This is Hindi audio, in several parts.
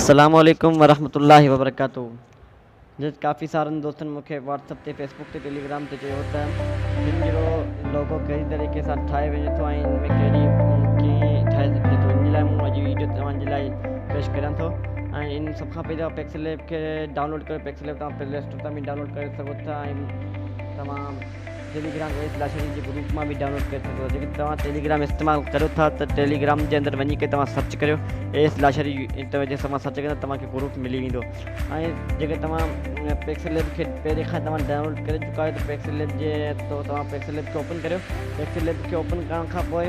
अस्सलामुअलैकुम वरहमतुल्लाहि वबरकातुहू। जिस काफ़ी सारनि दोस्तनि मूंखे व्हाट्सअप ते फेसबुक ते टेलीग्राम ते चयो त हिन जो लोगो कहिड़ी तरीक़े सां ठाहे वञे थो ऐं हिन में कहिड़ी कीअं ठाहे सघिजे थो। इन लाइ मूं अॼु वीडियो तव्हांजे लाइ पेश करियां थो। ऐं इन सभ खां पहिरियों पिक्सल ऐप खे डाउनलोड कयो। पिक्सल ऐप तव्हां प्ले स्टोर तां बि डाउनलोड करे सघो था ऐं तव्हां टेलीग्राम /शरीर जे ग्रुप में भी डाउनलोड कर सको। जेकि तव्हां टेलीग्राम इस्तेमाल करो था तो टेलीग्राम के अंदर वही के तव्हां सर्च करो /शरीर तो वजह से सर्च कंदा तव्हांखे ग्रुप मिली वेंदो। ऐं जेके तव्हां पिक्सल ऐप खे पहिरें खां तव्हां डाउनलोड करे चुका आहियो तो पिक्सल ऐप जे तो तव्हां पिक्सल ऐप खे ओपन करो। पिक्सल ऐप खे ओपन करण खां पोइ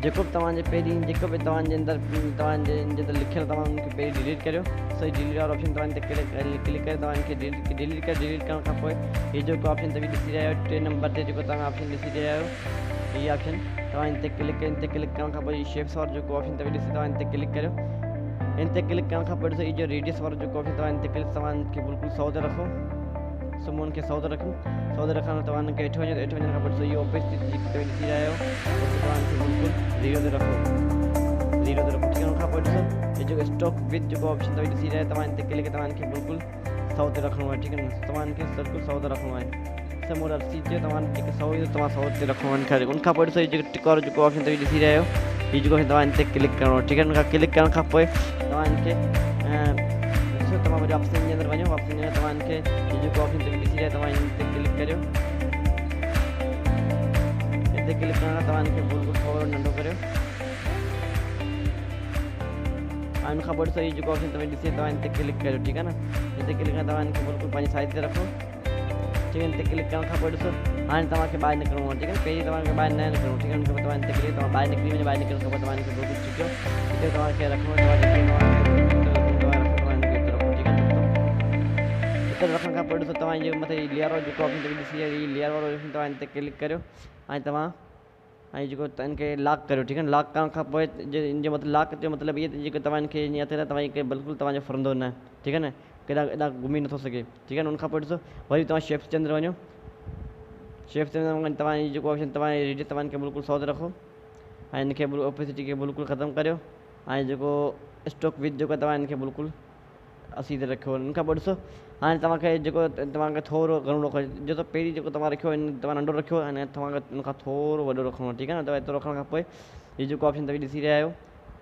जेको बि तव्हांजे पहिरीं जेको बि तव्हांजे अंदर तव्हांजे अंदर लिखियल तव्हां उनखे पहिरीं डिलीट करियो। सही डिलीट वारो ऑप्शन तव्हां ते क्लिक करे तव्हांखे डिलीट करण खां पोइ हीअ जेको ऑप्शन तव्हां ॾिसी रहिया आहियो 3 नंबर ते जेको तव्हां ऑप्शन ॾिसी रहिया आहियो हीअ ऑप्शन तव्हां इन ते क्लिक करण खां पोइ शेप्स वारो जेको ऑप्शन तव्हां ॾिसी तव्हां इन ते क्लिक करियो। इन ते क्लिक करण खां पोइ ॾिसो हीअ जो रेडियस वारो जेको ऑप्शन तव्हां इन ते क्लिक तव्हांखे बिल्कुलु 100 ते रखो। सुम्हण खे 100 ते रखूं। 100 ते रखण तव्हांखे हेठि वञण खां पोइ ॾिसो इहो ओपेसिटी जेकी तव्हां ॾिसी रहिया आहियो तव्हांखे बिल्कुल 0 ते रखो। 0 ते रखो। ठीक है। उनखां पोइ ॾिसो ये जो स्टॉक विथ जो ऑप्शन तव्हां ॾिसी रहिया तव्हां इन ते क्लिक तव्हांखे बिल्कुल 100 ते रखणो आहे। ठीक है न। तव्हांखे बिल्कुल 100 ते रखणो आहे। समोर अर्सी जो तव्हां जेके 100 हुई तव्हां 100 ते रखो। उनखां पोइ ॾिसो ये टिक वारो जेको ऑप्शन तव्हां ॾिसी रहिया आहियो हीअ जेको तव्हां इन ते क्लिक करिणो आहे। ठीक है। उनखां क्लिक करण खां पोइ तव्हांखे ॾिसो तव्हां वरी ऑप्शन जे अंदर वञो। ऑप्शन में तव्हांखे हीअ जेको ऑप्शन तव्हां ॾिसी रहिया तव्हां इन ते क्लिक करियो। इन ते क्लिक करण खां तव्हांखे बिल्कुल थोरो नंढो करियो। उनखां पोइ ॾिसो हीअ जेको ऑप्शन तव्हां ॾिसी तव्हां इन ते क्लिक करियो। ठीक है न। इन ते क्लिक करण तव्हांखे बिल्कुल पंहिंजी साइज़ ते रखो। ठीक है। इन ते क्लिक करण खां पोइ ॾिसो हाणे तव्हांखे ॿाहिरि निकिरणो आहे। ठीक है। पहिरीं तव्हांखे ॿाहिरि न निकिरणो। ठीक है। उनखां पोइ तव्हां इन ते क्लिक तव्हां ॿाहिरि निकिरी वञो। ॿाहिरि निकिरण खां पोइ तव्हांखे बिल्कुल छिकियो हिते तव्हांखे रखणो हिते रखण खां पोइ ॾिसो तव्हां इहो मथे लेयर वारो जेको ऑप्शन ॾिसी लेयर वारो ऑप्शन तव्हां इन ते क्लिक करियो ऐं तव्हां ऐं जेको इनखे लॉक करियो। ठीक है। लॉक करण खां पोइ इन जो मतिलबु लॉक जो मतिलबु इहे जेको तव्हां इनखे ईअं हथ तव्हां बिल्कुलु तव्हांजो फरंदो न। ठीक है न। केॾा एॾा घुमी नथो सघे। ठीक है न। उनखां पोइ ॾिसो वरी तव्हां शेप्स जे अंदरि वञो। शेप्स जे अंदरि तव्हां इहो जेको ऑप्शन तव्हां रेडियस तव्हांखे बिल्कुलु 100 ते रखो ऐं इनखे ओपेसिटी खे बिल्कुलु ख़तमु करियो ऐं जेको स्टॉक विथ जेको तव्हां इनखे बिल्कुलु 80 ते रखियो। उनखां पोइ ॾिसो हाणे तव्हांखे जेको तव्हांखे थोरो घणो रखो जेको पहिरीं जेको तव्हां रखियो तव्हां नंढो रखियो ऐं तव्हांखे उनखां थोरो वॾो रखिणो आहे। ठीक है न। तव्हां एतिरो रखण खां पोइ हीअ जेको ऑप्शन तव्हां ॾिसी रहिया आहियो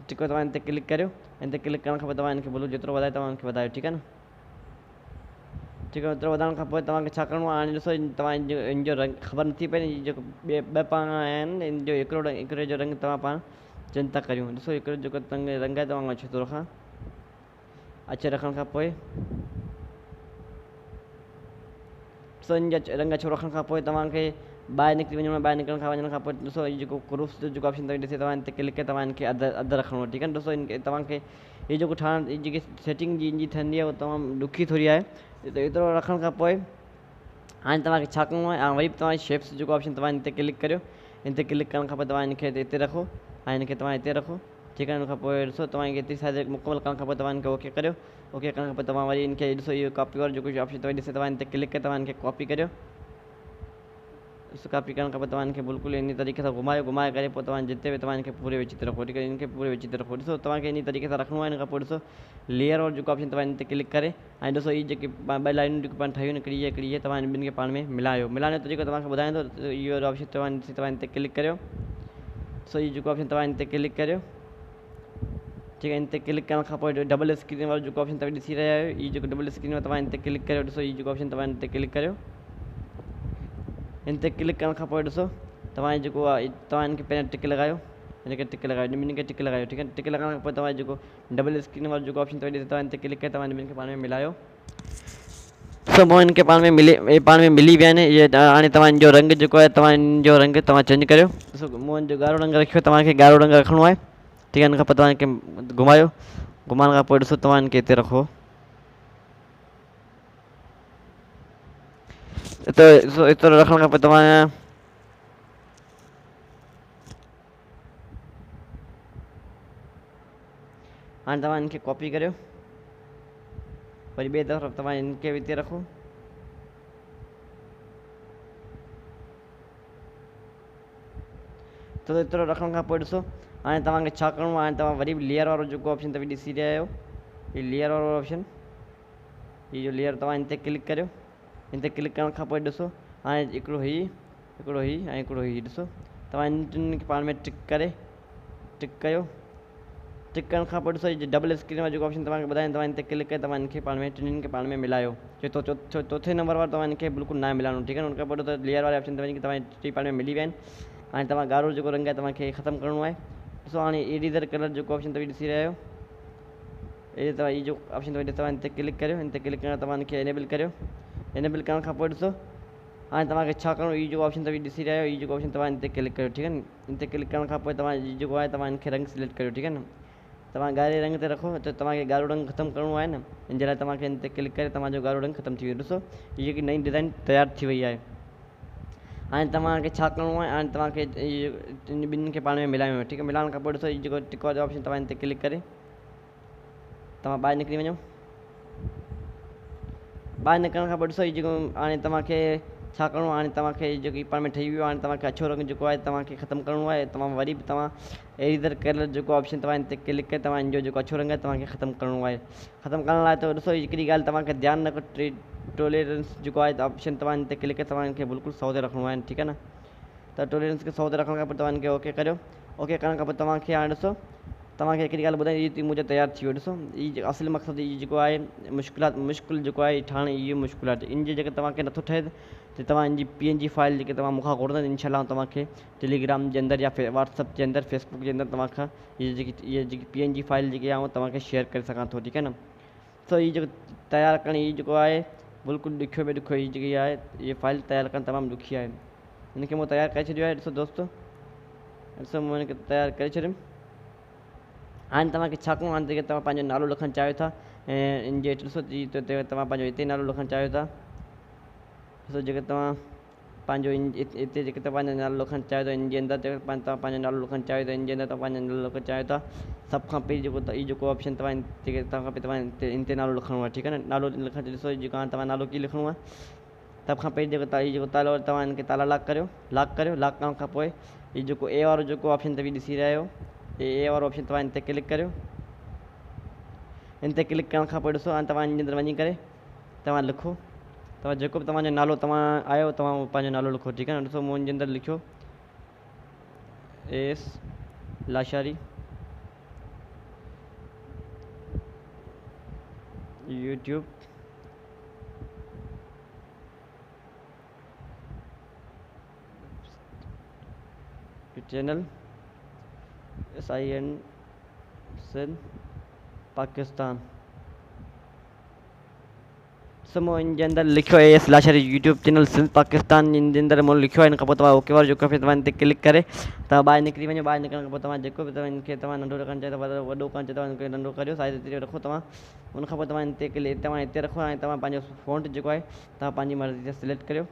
जेको तव्हां इन ते क्लिक करियो। इन ते क्लिक करण खां पोइ तव्हां इनखे बिल्कुलु जेतिरो वधाए तव्हांखे वधायो। ठीक है न। ठीक है। एतिरो वधाइण खां पोइ तव्हांखे छा करिणो आहे हाणे ॾिसो तव्हां इन जो रंग ख़बर नथी पए जेको ॿ पाण आहिनि इन जो हिकिड़े जो रंग तव्हां पाण चेंज था करियूं। ॾिसो हिकिड़ो जेको रंग आहे तव्हां अछो थो रखां। अछे रखण खां पोइ ॾिसो इन जो रंग अछो रखण खां पोइ तव्हांखे ॿाहिरि निकिरी वञिणो आहे। ॿाहिरि निकिरण खां वञण खां पोइ ॾिसो हीअ जेको क्रूस जो जेको ऑप्शन तव्हां ॾिसी तव्हां इन ते क्लिक करे तव्हां इनखे अधु रखणो आहे। ठीक है। ॾिसो इनखे तव्हांखे हीअ जेको ठाहिण जेकी सेटिंग जी ठहंदी आहे उहा तमामु ॾुखी थोरी आहे। त एतिरो रखण खां पोइ हाणे तव्हांखे छा करिणो आहे वरी तव्हां शेप्स जेको ऑप्शन तव्हां इन ते क्लिक करियो। इन ते क्लिक करण खां पोइ तव्हां इनखे हिते रखो ऐं इनखे तव्हां हिते रखो। ठीक है। उनखां पोइ ॾिसो तव्हांखे एतिरी साइज़ मुकमल करण खां पोइ तव्हां इनखे ओके करियो। ओके करण खां पोइ तव्हां वरी इनखे ॾिसो इहो कॉपी वारो जेको ऑप्शन तव्हां ॾिसी तव्हां इन ते क्लिक करे तव्हां इनखे कॉपी करियो। ॾिसो कॉपी करण खां पोइ तव्हां इनखे बिल्कुलु इन तरीक़े सां घुमाए करे पोइ तव्हां जिते बि तव्हां इनखे पूरे विच ते रखो। ठीक है। इनखे पूरे विच ते रखो। ॾिसो तव्हांखे इन तरीक़े सां रखणो आहे। इन खां पोइ ॾिसो लेयर वारो जेको ऑप्शन तव्हां इन ते क्लिक करे ऐं ॾिसो हीअ जेकी ॿ लाइनूं जेके पाण ठहियूं हिकिड़ी हीअ तव्हां इन ॿिनि खे पाण में मिलायो। मिलायो त जेको तव्हांखे ॿुधाईंदो इहो ऑप्शन तव्हां इन ते क्लिक करियो। सो हीअ जेको ऑप्शन तव्हां इन ते क्लिक करियो। ठीक है। इन ते क्लिक करण खां पोइ डबल स्क्रीन वारो जेको ऑप्शन तव्हां ॾिसी रहिया आहियो हीअ जेको डबल स्क्रीन वारो तव्हां इन ते क्लिक करियो। ॾिसो हीअ जेको ऑप्शन तव्हां इन ते क्लिक करियो। इन ते क्लिक करण खां पोइ ॾिसो तव्हां जेको आहे तव्हां इनखे पहिरियों टिक लॻायो। इनखे टिक लॻायो ॿिन्ही खे टिक लॻायो। ठीक है। टिक लॻाइण खां पोइ तव्हां जेको डबल स्क्रीन वारो जेको ऑप्शन तव्हां ॾिसी तव्हां इन ते क्लिक करे तव्हां इन ॿिनि खे पाण में मिलायो। सभु इनखे पाण में मिली विया आहिनि। इहे हाणे तव्हां इन जो रंग जेको आहे तव्हां इन जो रंग तव्हां चेंज करियो। ॾिसो मूं इन जो ॻाढ़ो रंग रखियो तव्हांखे ॻाढ़ो रंग रखिणो आहे। ठीक है। इन खां पोइ तव्हां इनखे घुमायो। घुमाइण खां पोइ ॾिसो तव्हां इनखे हिते रखो। एतिरो रखण खां पोइ तव्हां हाणे तव्हां इनखे कॉपी करियो। वरी ॿिए तरफ़ तव्हां इनखे हिते रखो। तो एतिरो रखण खां पोइ ॾिसो हाणे तव्हांखे छा करिणो आहे, हाणे तव्हां वरी बि लेयर वारो जेको ऑप्शन तव्हां ॾिसी रहिया आहियो, हीउ लेयर वारो ऑप्शन, हीउ जो लेयर तव्हां हिन ते क्लिक करियो। हिन ते क्लिक करण खां पोइ ॾिसो हाणे हिकिड़ो हीउ, हिकिड़ो हीउ ऐं हिकिड़ो हीउ, ॾिसो तव्हां हिन टिनि खे पाण में टिक करे टिक कयो। टिक करण खां पोइ ॾिसो हीउ डबल स्क्रीन वारो जेको ऑप्शन तव्हांखे ॿुधायां, तव्हां हिन ते क्लिक करे तव्हां हिनखे पाण में टिनिनि खे पाण में मिलायो। चौथे नंबर वारो तव्हां हिनखे बिल्कुलु न मिलाइणो, ठीकु आहे न। उन खां पोइ त लेयर वारे ऑप्शन ते वञी तव्हां टी पाण में मिली विया आहिनि। हाणे तव्हां ॻाढ़ो जेको रंग आहे तव्हांखे ख़तमु करिणो आहे। ॾिसो हाणे इरेज़र कलर जेको ऑप्शन तव्हां ॾिसी रहिया आहियो, ये तव्हां जो ऑप्शन तव्हां हिन ते क्लिक करियो। हिन ते क्लिक करण तव्हां हिनखे एनेबल करियो। एनेबल करण खां पोइ ॾिसो हाणे तव्हांखे छा करिणो, हीउ जेको ऑप्शन तव्हां ॾिसी रहिया आहियो, हीउ जेको ऑप्शन तव्हां हिन ते क्लिक करियो, ठीकु आहे न। हिन ते क्लिक करण खां पोइ तव्हां हीउ जेको आहे तव्हां हिनखे रंग सिलेक्ट करियो, ठीकु आहे न। तव्हां ॻाढ़े रंग ते रखो, त तव्हांखे ॻाढ़ो रंग ख़तमु करिणो आहे न, हिन जे लाइ तव्हांखे हिन ते क्लिक करे तव्हांजो ॻाढ़ो रंग ख़तमु थी वियो। ॾिसो हीअ जेकी नई डिज़ाइन तयारु थी वई आहे। हाणे तव्हांखे छा करिणो आहे, हाणे तव्हांखे ॿिन्हिनि खे पाण में मिलाइणो आहे, ठीकु आहे। मिलाइण खां पोइ ॾिसो हीउ जेको टिक वारो ऑप्शन तव्हां हिन ते क्लिक करे तव्हां ॿाहिरि निकिरी वञो। ॿाहिरि निकिरण खां पोइ ॾिसो हीउ जेको हाणे तव्हांखे छा करिणो आहे, हाणे तव्हांखे जेकी पाण में ठही वियो आहे, हाणे तव्हांखे अछो रंग जेको आहे तव्हांखे ख़तमु करिणो आहे। तव्हां वरी बि तव्हां इरेज़र कलर जेको ऑप्शन तव्हां हिन ते क्लिक करे तव्हां हिन जो जेको अछो रंग आहे तव्हांखे ख़तमु करिणो आहे। ख़तमु करण लाइ त ॾिसो हिकिड़ी ॻाल्हि तव्हांखे ध्यानु रखो, टॉलरेंस जेको आहे ऑप्शन तव्हां हिन ते क्लिक करे तव्हां हिनखे बिल्कुलु 100 ते रखिणो आहे, ठीकु आहे न। त टॉलरेंस खे 100 ते रखण खां पोइ तव्हां हिनखे ओके करियो। ओके करण खां पोइ तव्हांखे हाणे ॾिसो तव्हांखे हिकिड़ी ॻाल्हि ॿुधाई, हीअ मुंहिंजो तयारु थी वियो। ॾिसो हीअ असली मक़सदु हीअ जेको आहे मुश्किल जेको आहे ठाहिण, इहो मुश्किल आहे। इन जे जेके तव्हांखे नथो ठहे त तव्हां हिनजी PNG फाइल जेके तव्हां मूंखां घुरंदा इनशाला तव्हांखे टेलीग्राम जे अंदरि या व्हाट्सअप जे अंदरि फेसबुक जे अंदरि तव्हांखां इहा जेकी PNG फाइल जेकी आहे उहा तव्हांखे शेयर करे सघां थो, ठीकु आहे न। सो हीअ जेको तयारु करणु हीअ जेको आहे बिल्कुलु ॾुखियो में ॾुखियो, हीअ जेकी आहे इहा फाइल तयारु करणु तमामु ॾुखी आहे। हिनखे मूं तयारु करे छॾियो आहे। ॾिसो दोस्तो, ॾिसो मूं हिनखे तयारु करे छॾियुमि। हाणे तव्हांखे छा करिणो, हाणे जेके तव्हां पंहिंजो नालो लिखणु चाहियो था ऐं इन जे ॾिसो तव्हां पंहिंजो हिते नालो लिखणु चाहियो था। ॾिसो जेके तव्हां पंहिंजो हिते जेके तव्हां पंहिंजो नालो लिखणु चाहियो था, इन जे अंदरि तव्हां पंहिंजो नालो लिखणु चाहियो था, इन जे अंदरि तव्हां पंहिंजो नालो लिखणु चाहियो था। सभ खां पहिरीं जेको ऑप्शन तव्हां जेके तव्हां खां तव्हां हिन ते नालो लिखणो आहे, ठीकु आहे न। नालो लिखण ॾिसो जेको हाणे तव्हां नालो कीअं लिखणो आहे, सभ खां पहिरीं जेको तालो तव्हां हिनखे ताला लॉक करियो। लॉक करण खां पोइ हीउ जेको A वारो जेको ऑप्शन तव्हां ॾिसी रहिया आहियो, A वारो ऑप्शन तव्हां हिन ते क्लिक करियो। हिन ते क्लिक करण खां पोइ ॾिसो हाणे तव्हां हिन जे अंदरि वञी करे तव्हां लिखो, तव्हां जेको बि तव्हांजो नालो तव्हां आयो तव्हां पंहिंजो नालो लिखो, ठीकु आहे न। ॾिसो मूं हिन जे अंदरि लिखियो S Lashari YouTube channel SIN Pakistan. मूं इन जे अंदरि लिखियो आहे S Lashari YouTube channel Sindh Pakistan, इन जे अंदरि मूं लिखियो आहे। हिन खां पोइ तव्हां ओके वारो जेको आहे तव्हां हिन ते क्लिक करे तव्हां ॿाहिरि निकिरी वञो। ॿाहिरि निकिरण खां पोइ तव्हां जेको बि तव्हां हिनखे तव्हां नंढो रखणु चाहियो था, वॾो करणु चाहियो था, हिनखे नंढो करियो, साइज़ ते रखो तव्हां। उन खां पोइ तव्हां हिते रखो। हाणे तव्हां पंहिंजो फ़ॉन्ट जेको आहे तव्हां पंहिंजी मर्ज़ी सां सिलेक्ट करियो।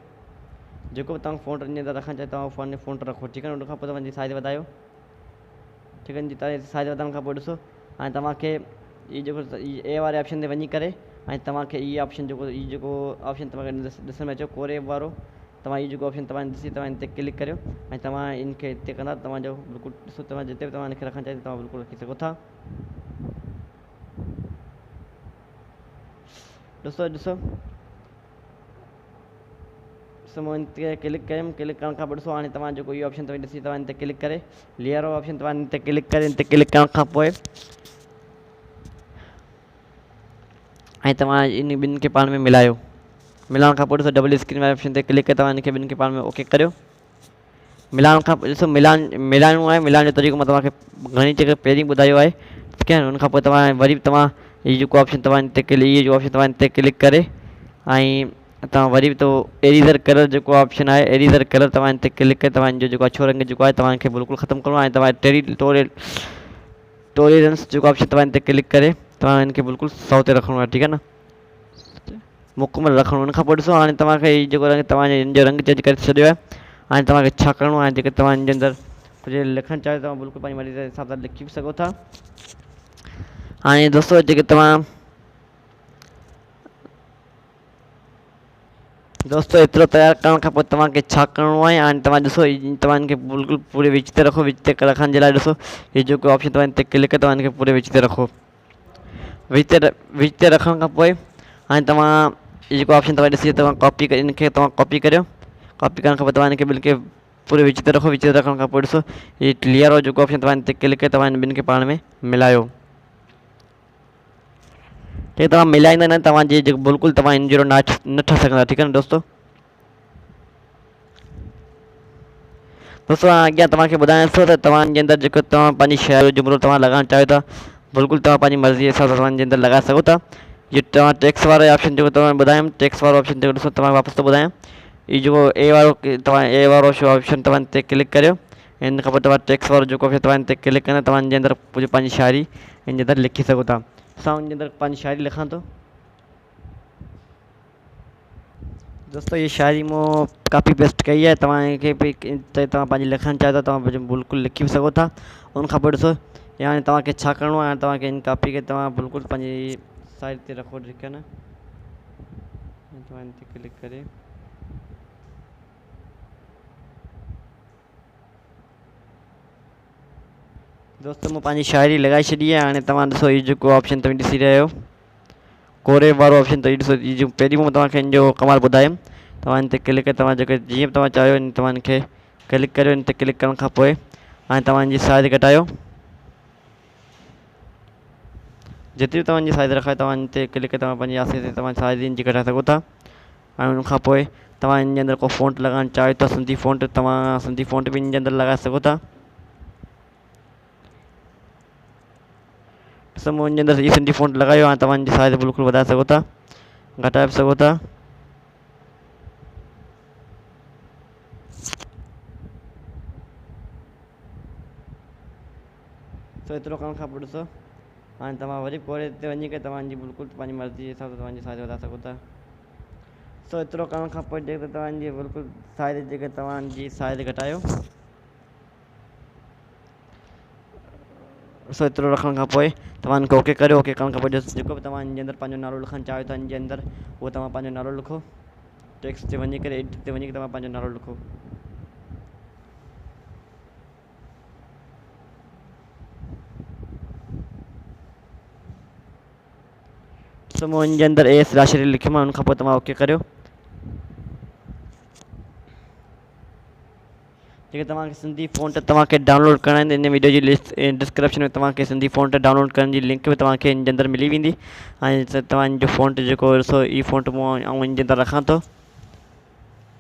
जेको बि तव्हां फ़ॉन्ट इन जे अंदरि रखणु चाहियो तव्हां फ़ॉन्ट रखो, ठीकु आहे। उन खां पोइ तव्हांजी साइज़ वधायो, ठीकु आहे। तव्हां साइज़ वधाइण खां पोइ ॾिसो हाणे तव्हांखे इहो जेको A वारे ऑप्शन ते वञी करे ऐं तव्हांखे इहो ऑप्शन जेको ऑप्शन तव्हांखे ॾिसण में अचो कोरे वारो, तव्हां इहो जेको ऑप्शन तव्हां ॾिसी तव्हां हिन ते क्लिक करियो ऐं तव्हां इनखे हिते कंदा तव्हांजो बिल्कुलु ॾिसो तव्हां जिते बि तव्हां हिनखे रखणु चाहियो तव्हां बिल्कुलु रखी सघो था। ॾिसो मूं हिन ते क्लिक कयुमि। क्लिक करण खां पोइ ॾिसो हाणे तव्हां जेको इहो ऑप्शन तव्हां ॾिसी तव्हां हिन ते क्लिक करे लेयर वारो ऑप्शन तव्हां हिन ते क्लिक करे, हिन ते क्लिक करण खां पोइ ऐं तव्हां इन ॿिन्हिनि खे पाण में मिलायो। मिलाइण खां पोइ ॾिसो डबल स्क्रीन वारे ऑप्शन ते क्लिक करे तव्हां हिनखे ॿिन्हिनि खे पाण में ओके करियो। मिलाइण खां पोइ ॾिसो मिलाइणो आहे। मिलाइण जो तरीक़ो मां तव्हांखे घणी जॻह पहिरीं ॿुधायो आहे, ठीकु आहे। हुन खां पोइ तव्हां वरी बि तव्हां हीउ जेको ऑप्शन तव्हां हिन ते इहो जेको ऑप्शन तव्हां हिन ते क्लिक करे ऐं तव्हां वरी बि तो एरेज़र कलर जेको ऑप्शन आहे एरेज़र कलर तव्हां हिन ते क्लिक करे तव्हां जो जेको अछो रंग जेको आहे तव्हांखे बिल्कुलु ख़तमु करिणो आहे। तव्हां टॉलरेंस जेको ऑप्शन तव्हां हिन ते क्लिक करे तव्हां हिनखे बिल्कुलु 100 ते रखिणो आहे, ठीकु आहे न, मुकमल रखिणो। हुन खां पोइ ॾिसो हाणे तव्हांखे हीउ जेको रंग तव्हांजे हिन जो रंग चेंज करे छॾियो आहे। हाणे तव्हांखे छा करिणो आहे, जेके तव्हां हिन जे अंदरि कुझु लिखणु चाहियो तव्हां बिल्कुलु पंहिंजी मर्ज़ी जे हिसाब सां लिखी बि सघो था। हाणे दोस्तो जेके तव्हां दोस्तों एतिरो तयारु करण खां पोइ तव्हांखे छा करिणो आहे हाणे तव्हां ॾिसो तव्हांखे बिल्कुलु पूरे विच ते रखो। विच ते रखण जे लाइ ॾिसो हीउ जेको ऑप्शन तव्हां हिते क्लिक करे तव्हांखे पूरे विच ते रखो। विच ते रखण खां पोइ हाणे तव्हां हीउ जेको ऑप्शन तव्हां ॾिसी तव्हां कॉपी करे इनखे तव्हां कॉपी करियो। कॉपी करण खां पोइ तव्हां हिनखे बिल्कुलु पूरे विच ते रखो। विच ते रखण खां पोइ ॾिसो हीउ क्लियर वारो जेको ऑप्शन तव्हां हिते क्लिक करे तव्हां हिन ॿिनि खे पाण में मिलायो। ठीक तव्हां मिलाईंदा न तव्हांजी जेको बिल्कुलु तव्हां इन जहिड़ो न ठही सघंदा। ठीकु आहे न दोस्तों। दोस्तों अॻियां तव्हांखे ॿुधायां थो त तव्हांजे अंदरि जेको तव्हां पंहिंजी शइ जो जुमिलो तव्हां लॻाइणु चाहियो था बिल्कुलु तव्हां पंहिंजी मर्ज़ी जे हिसाब सां तव्हांजे अंदरि लॻाए सघो था। इहो तव्हां टैक्स वारो ऑप्शन जेको तव्हां ॿुधायुमि टैक्स वारो ऑप्शन जेको ॾिसो तव्हां वापसि थो ॿुधायां। इहो जेको ए वारो तव्हां ए वारो ऑप्शन तव्हां हिते क्लिक करियो। हिन खां पोइ तव्हां टैक्स वारो जेको ऑप्शन तव्हां हिते क्लिक कंदा तव्हांजे अंदरि कुझु पंहिंजी शाइरी हिन जे अंदरि लिखी सघो था। असां हुनजे अंदरि पंहिंजी शाइरी लिखां थो। दोस्तों ये शायरी मूं कॉपी पेस्ट कई है तव्हांखे बि तव्हां पंहिंजी लिखणु चाहियो था तव्हां बिल्कुलु लिखी बि सघो था। उन खां पोइ ॾिसो हाणे तव्हांखे छा करिणो आहे। हाणे तव्हांखे हिन कॉपी खे तव्हां बिल्कुलु पंहिंजी साइड ते रखो। ठीकु आहे न। तव्हां हिन ते क्लिक करे दोस्तों मूं पंहिंजी शाइरी लॻाए छॾी आहे। हाणे तव्हां ॾिसो हीउ जेको ऑप्शन तव्हां ॾिसी रहिया आहियो कोरे वारो ऑप्शन त ॾिसो जो पहिरीं मूं तव्हांखे हिन जो कमाल ॿुधायुमि। तव्हां हिन ते क्लिक करे तव्हां जेके जीअं तव्हां चाहियो हिन तव्हां हिनखे क्लिक करियो। हिन ते क्लिक करण खां पोइ हाणे तव्हांजी साइज़ घटायो। जेतिरी तव्हांजी साइज़ रखायो तव्हां हिन ते क्लिक करे तव्हां पंहिंजे आसे पासे तव्हां साइज़ हिन जी घटाए सघो था। ऐं उनखां पोइ तव्हां हिन जे अंदरि को फ़ॉन्ट लॻाइणु चाहियो था सिंधी फ़ॉन्ट तव्हां सिंधी फ़ॉन्ट बि हिन जे अंदरि लॻाए सघो था। ॾिसो मूं हिन जे अंदरि इहा सिंधी फ़ॉन्ट लॻायो हाणे तव्हांजी साइज़ बिल्कुलु वधाए सघो था घटाए बि सघो था। सो एतिरो करण खां पोइ ॾिसो हाणे तव्हां वरी कोरे ते वञी करे तव्हांजी बिल्कुलु पंहिंजी मर्ज़ी जे हिसाब सां तव्हांजी साइज़ वधाए सघो था। सो एतिरो करण खां पोइ जेके तव्हांजी बिल्कुलु साइज़ जेके तव्हांजी साइज़ घटायो। सो एतिरो रखण खां पोइ तव्हां हिनखे ओके करियो। ओके करण खां पोइ जेको बि तव्हां हिन जे अंदरि पंहिंजो नालो लिखणु चाहियो था हिन जे अंदरि उहो तव्हां पंहिंजो नालो लिखो। टेक्स्ट ते वञी करे एडिट ते वञी करे तव्हां पंहिंजो नालो लिखो। सो मूं हिन जे अंदरि एस राशि लिखियोमांइ हुन खां पोइ तव्हां ओके करियो। जेके तव्हांखे सिंधी फ़ॉन्ट तव्हांखे डाउनलोड करणा आहिनि इन वीडियो जी लिस्ट डिस्क्रिप्शन में तव्हांखे सिंधी फ़ॉन्ट डाउनलोड करण जी लिंक बि तव्हांखे हिन जे अंदरि मिली वेंदी। ऐं तव्हांजो फ़ॉन्ट जेको ॾिसो ई फ़ॉन्ट मूं ऐं हिन जे अंदरि रखां थो।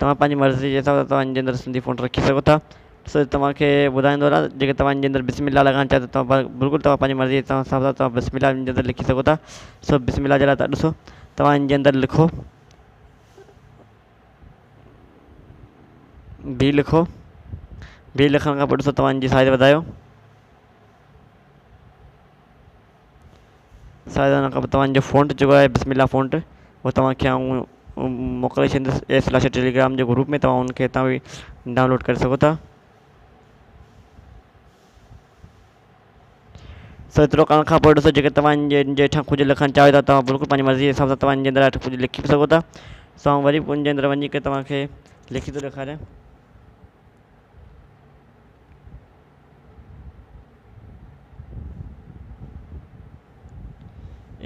तव्हां पंहिंजी मर्ज़ी जे हिसाब सां तव्हां हिन जे अंदरि सिंधी फ़ॉन्ट रखी सघो था। सो तव्हांखे ॿुधाईंदो रहां जेके तव्हां हिन जे अंदरि बिस्मिल्लाह लॻाइणु चाहियो त तव्हां बिल्कुलु तव्हां पंहिंजी मर्ज़ी जे हिसाब सां तव्हां बिस्मिल्लाह हिन जे अंदरि लिखी सघो था। सो बिस्मिल्लाह जे लाइ तव्हां ॾिसो तव्हां हिन जे अंदरि लिखो बी लिखो। बी लिखण खां पोइ ॾिसो तव्हांजी साइज़ वधायो। साइज़ वधाइण खां पोइ तव्हांजो फ़ॉन्ट जेको आहे बिस्मिल्लाह फ़ॉन्ट उहो तव्हांखे आउं मोकिले छॾींदुसि एस लाशा टेलीग्राम जे ग्रुप में तव्हां हुनखे हितां बि डाउनलोड करे सघो था। सो एतिरो करण खां पोइ ॾिसो जेके तव्हां हिन जे हेठां कुझु लिखणु चाहियो था तव्हां बिल्कुलु पंहिंजी मर्ज़ी जे हिसाब सां तव्हां हिन जे अंदरि हेठि कुझु लिखी बि सघो था। सो आउं वरी हुन जे अंदरि वञी करे तव्हांखे लिखी थो ॾेखारियां।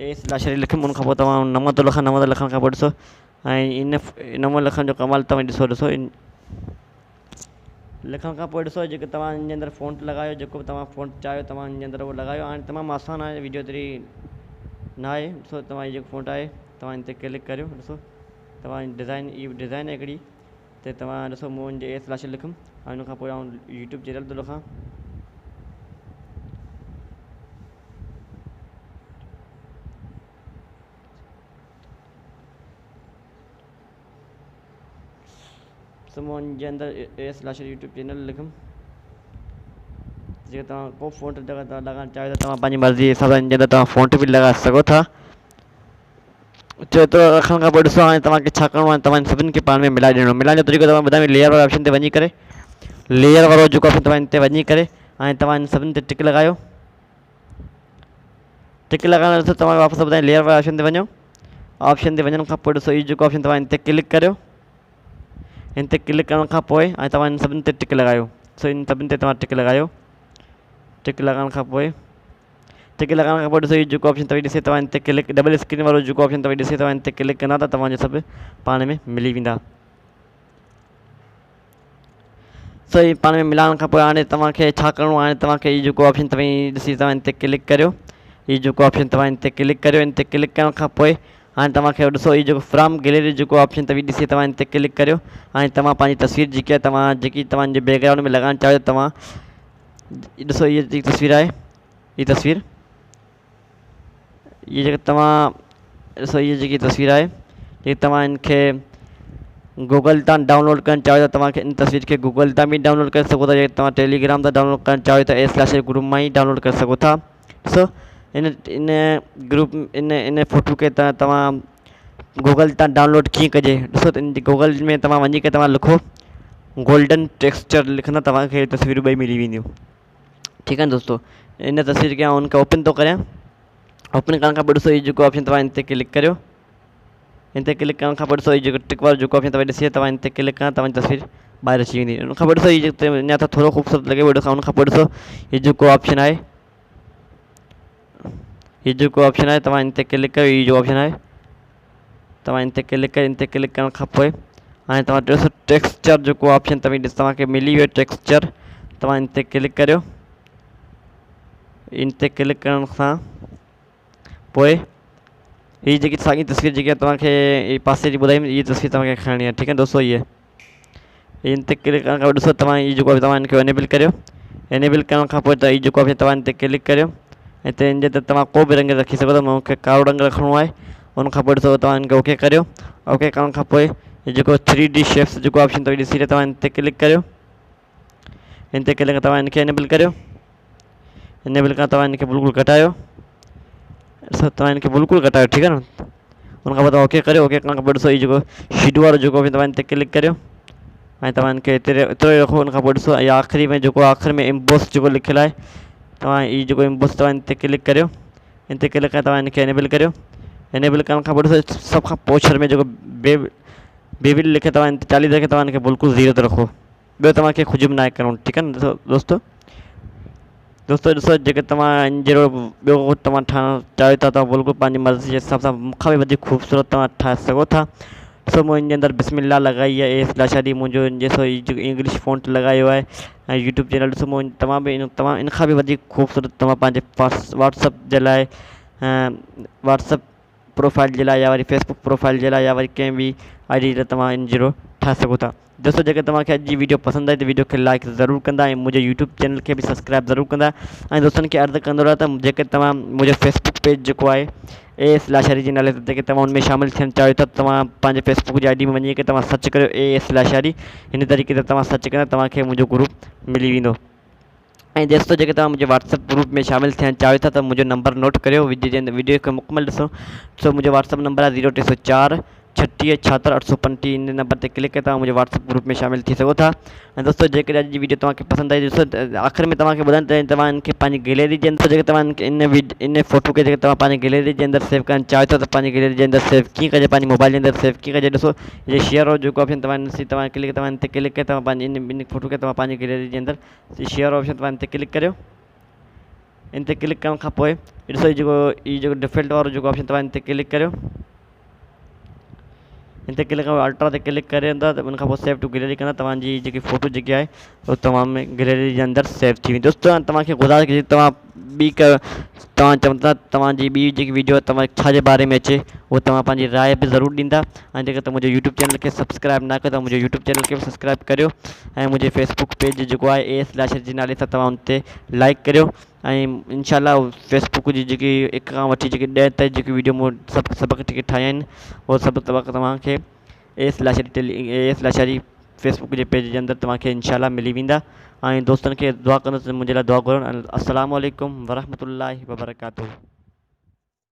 एस लाशा लिखियुमि उन खां पोइ तव्हां नंबर थो लिखां। नंबर लिखण खां पोइ ॾिसो ऐं इन नंबर लिखण जो कमाल तव्हां ॾिसो लिखण खां पोइ ॾिसो जेके तव्हां हिन जे अंदरि फ़ॉन्ट लॻायो जेको बि तव्हां फ़ॉन्ट चाहियो तव्हां हिन जे अंदरि उहो लॻायो। हाणे तमामु आसानु आहे वीडियो एतिरी न आहे। ॾिसो तव्हां हीअ जेको फ़ॉन्ट आहे तव्हां हिन ते क्लिक करियो। ॾिसो तव्हां डिज़ाइन इहा डिज़ाइन आहे हिकिड़ी त तव्हां ॾिसो मूं हुनजे एस लाशा लिखुमि ऐं हुन खां पोइ आउं यूट्यूब चैनल थो लिखां। सो मूं हुनजे अंदरि एस लाशा यूट्यूब चैनल लिखुमि। जेके तव्हां को फ़ॉन्ट जगह तव्हां लॻाइणु चाहियो त तव्हां पंहिंजी मर्ज़ी जे हिसाब सां हिन जे अंदरि तव्हां फ़ॉन्ट बि लॻाए सघो था। एतिरो रखण खां पोइ ॾिसो हाणे तव्हांखे छा करिणो आहे तव्हां सभिनी खे पाण में मिलाए ॾियणो। मिलाइण जो तरीक़ो तव्हां ॿुधायां लेयर वारे ऑप्शन ते वञी करे लेयर वारो जेको ऑप्शन तव्हां हिन ते वञी करे ऐं तव्हां हिन सभिनी ते टिक लॻायो। टिक लॻाइण तव्हां वापसि ॿुधायां लेयर वारे ऑप्शन ते वञो। ऑप्शन ते वञण खां पोइ ॾिसो इहो जेको ऑप्शन तव्हां हिन ते क्लिक करियो। इन ते क्लिक करण खां पोइ ऐं तव्हां इन सभिनी ते टिक लॻायो। सो इन सभिनी ते तव्हां टिक लॻायो। टिक लॻाइण खां पोइ ॾिसो इहो जेको ऑप्शन अथव ॾिसे तव्हां इन ते क्लिक डबल स्क्रीन वारो जेको ऑप्शन अथव ॾिसे तव्हां इन ते क्लिक कंदा त तव्हांजो सभु पाण में मिली वेंदा। सो ही पाण में मिलाइण खां पोइ हाणे तव्हांखे छा करिणो आहे, हाणे तव्हांखे इहो जेको ऑप्शन अथव ॾिसी तव्हां इन ते क्लिक करियो। इहो जेको ऑप्शन तव्हां इन ते क्लिक करियो। इन ते क्लिक करण खां पोइ हाणे तव्हांखे ॾिसो इहो जेको फ्रॉम गैलरी जेको ऑप्शन अथव ॾिसी तव्हां इन ते क्लिक करियो। हाणे तव्हां पंहिंजी तस्वीर जेकी आहे तव्हां जेकी तव्हांजे बैकग्राउंड में लॻाइणु चाहियो तव्हां ॾिसो इहा जेकी तस्वीर आहे, हीअ तस्वीर ये जेका तव्हां ॾिसो इहा जेकी तस्वीर आहे जेकी तव्हां इनखे गूगल तां डाउनलोड करणु चाहियो त तव्हांखे इन तस्वीर खे गूगल तां बि डाउनलोड करे सघो था। जेके तव्हां टेलीग्राम तां डाउनलोड करणु चाहियो त A/A ग्रुप मां ई डाउनलोड करे सघो था। ॾिसो इन ग्रुप इन फ़ोटो खे तव्हां गूगल तां डाउनलोड कीअं कजे। ॾिसो इन गूगल में तव्हां वञी करे तव्हां लिखो गोल्डन टेक्सचर लिखंदा तव्हांखे तस्वीरूं ॿई मिली वेंदियूं। ठीकु आहे न दोस्तो, इन तस्वीर खे उनखे ओपन थो करियां। ओपन करण खां पोइ ॾिसो इहो जेको ऑप्शन तव्हां इन ते क्लिक करियो। इन ते क्लिक करण खां पोइ ॾिसो इहो जेको टिक वारो जेको ऑप्शन तव्हां ॾिसी तव्हां इन ते क्लिक करण तव्हांजी तस्वीर ॿाहिरि अची वेंदी। उन खां पोइ ॾिसो इहो अञा त थोरो ख़ूबसूरत लॻे पियो। उन खां पोइ ॾिसो इहो जेको ऑप्शन आहे, इहो जेको ऑप्शन आहे तव्हां इन ते क्लिक कयो। इहो जो ऑप्शन आहे तव्हां इन ते क्लिक कयो। इन ते क्लिक करण खां पोइ हाणे तव्हां ॾिसो टेक्सचर जेको ऑप्शन तव्हांखे मिली वियो टेक्सचर, तव्हां इन ते क्लिक करियो। इन ते क्लिक करण खां पोइ हीअ जेकी साॻी तस्वीर जेकी आहे तव्हांखे पासे जी ॿुधाई इहा तस्वीर तव्हांखे खणणी आहे। ठीकु आहे दोस्तो, इन ते क्लिक करण खां पोइ ॾिसो तव्हां इहो जेको तव्हां इनखे एनेबल करियो। एनेबल करण खां पोइ त इहो जेको ऑप्शन तव्हां इन ते क्लिक करियो। ऐं त इन जे त तव्हां को बि रंग रखी सघो था। मूंखे कारो रंग रखिणो आहे। उन खां पोइ ॾिसो तव्हां इनखे ओके करियो। ओके करण खां पोइ इहो जेको 3D शेप्स जेको ऑप्शन अथव ॾिसी तव्हां इन ते क्लिक करियो। इन ते क्लिक तव्हां इनखे एनेबल करियो। एनेबल करण तव्हां इनखे बिल्कुलु घटायो। ॾिसो तव्हां इनखे बिल्कुलु घटायो। ठीकु आहे न, उन खां पोइ तव्हां ओके करियो। ओके करण खां पोइ ॾिसो इहो जेको शेडो वारो जेको ऑप्शन तव्हां इन ते क्लिक करियो। ऐं तव्हां इनखे एतिरो ई रखो। उन खां पोइ ॾिसो ऐं आख़िरी में जेको आख़िर में एम्बोस जेको लिखियलु आहे तव्हां इहो जेको एम्बोस तव्हां इन ते क्लिक करियो। इन ते क्लिक करे तव्हां इनखे एनेबल करियो। एनेबल करण खां पोइ ॾिसो सभ खां पोइ में जेको बेबिल लिखे तव्हां इन ते 40 रखे तव्हां इनखे बिल्कुलु 0 ते रखो। ॿियो तव्हांखे कुझु बि न आहे करिणो। ठीकु आहे न दोस्तो ॾिसो जेके तव्हां इन जहिड़ो ॿियो तव्हां ठाहिणु चाहियो था तव्हां बिल्कुलु पंहिंजी मर्ज़ी जे हिसाब सां मूंखां बि वधीक ख़ूबसूरत तव्हां ठाहे सघो था। ॾिसो मूं इन जे अंदरि बिस्मिल्लाह लॻाई आहे। A/A मुंहिंजो ॾिसो इहो जेको इंग्लिश फ़ॉन्ट लॻायो आहे। ऐं यूट्यूब चैनल ॾिसो मूं तव्हां बि तव्हां इन खां बि वधीक ख़ूबसूरत तव्हां पंहिंजे व्हाट्सअप जे लाइ व्हाट्सअप प्रोफाइल जे लाइ या वरी फेसबुक प्रोफाइल जे लाइ या वरी कंहिं बि ID ते तव्हां इन जहिड़ो ठाहे सघो था। दोस्तो जेके तव्हांखे अॼु जी वीडियो पसंदि आई त वीडियो खे लाइक ज़रूरु कंदा ऐं मुंहिंजे यूट्यूब चैनल खे बि सब्सक्राइब ज़रूरु कंदा। ऐं दोस्तनि खे अर्ज़ु कंदो रहां त जेके तव्हां मुंहिंजो फेसबुक पेज जेको आहे A/A जे नाले ते जेके तव्हां उन में शामिलु थियणु चाहियो था तव्हां पंहिंजे फेसबुक जी ID में वञी करे तव्हां सर्च करियो A/A। हिन तरीक़े ते तव्हां सर्च कंदा तव्हांखे मुंहिंजो ग्रुप मिली वेंदो। ऐं दोस्तो जेके तव्हां मुंहिंजे व्हाट्सअप ग्रुप में शामिलु थियणु चाहियो था त मुंहिंजो नंबर नोट करियो। वीडियो खे मुकमल ॾिसो। सो मुंहिंजो व्हाट्सअप नंबर आहे 0304 36 76 835। इन नंबर ते क्लिक करे तव्हां मुंहिंजे व्हाट्सअप ग्रुप में शामिलु थी सघो था। ऐं दोस्तो जेकॾहिं अॼु जी वीडियो तव्हांखे पसंदि आई ॾिसो आख़िर में तव्हांखे ॿुधाइण त तव्हां इनखे पंहिंजी गैलरी जे अंदरि जेके तव्हां इन फ़ोटो खे जेके तव्हां पंहिंजी गैलरी जे अंदरि सेव करणु चाहियो था त पंहिंजी गैलरी जे अंदरि सेव कीअं कजे, पंहिंजी मोबाइल जे अंदरि सेव कीअं कजे। ॾिसो इहे शेयर वारो जेको ऑप्शन तव्हां इन ते क्लिक करे तव्हां पंहिंजी इन फ़ोटो खे तव्हां पंहिंजी गैलरी जे अंदरि शेयर ऑप्शन तव्हां इन ते क्लिक करियो। इन ते क्लिक करण खां पोइ ॾिसो इहो जेको डिफॉल्ट वारो जेको ऑप्शन तव्हां इन ते क्लिक करियो। इन ते क्लिक अल्ट्रा ते क्लिक करे अंदरि त उन खां पोइ सेव टू गैलरी कंदा तव्हांजी जेकी फ़ोटो जेकी आहे उहो तमामु गैलरी जे अंदरि सेव थी वेंदी। दोस्तो तव्हांखे गुज़ारिश कजे तव्हां ॿी तव्हां चवंदा था तव्हांजी ॿी जेकी वीडियो तव्हां छाजे बारे में अचे उहो तव्हां पंहिंजी राय बि ज़रूरु ॾींदा। ऐं जेकर तव्हां मुंहिंजो यूट्यूब चैनल खे सब्सक्राइब न कयो त मुंहिंजो यूट्यूब चैनल खे बि सब्सक्राइब करियो। ऐं मुंहिंजे फेसबुक पेज जेको आहे A/A जे नाले सां तव्हां उन ते लाइक करियो। ऐं इनशाला फेसबुक जी जेकी 1 खां वठी जेकी 10 ताईं जेकी वीडियो मूं सभु जेके ठाहिया आहिनि उहे सभु तव्हांखे A/A फेसबुक जे पेज जे अंदरि तव्हांखे इनशाला मिली वेंदा। ऐं दोस्तनि खे दुआ कंदुसि मुंहिंजे लाइ दुआ घुरनि। अस्सलामु अलैकुम वरहमतुल्लाहि वबरकातुहू।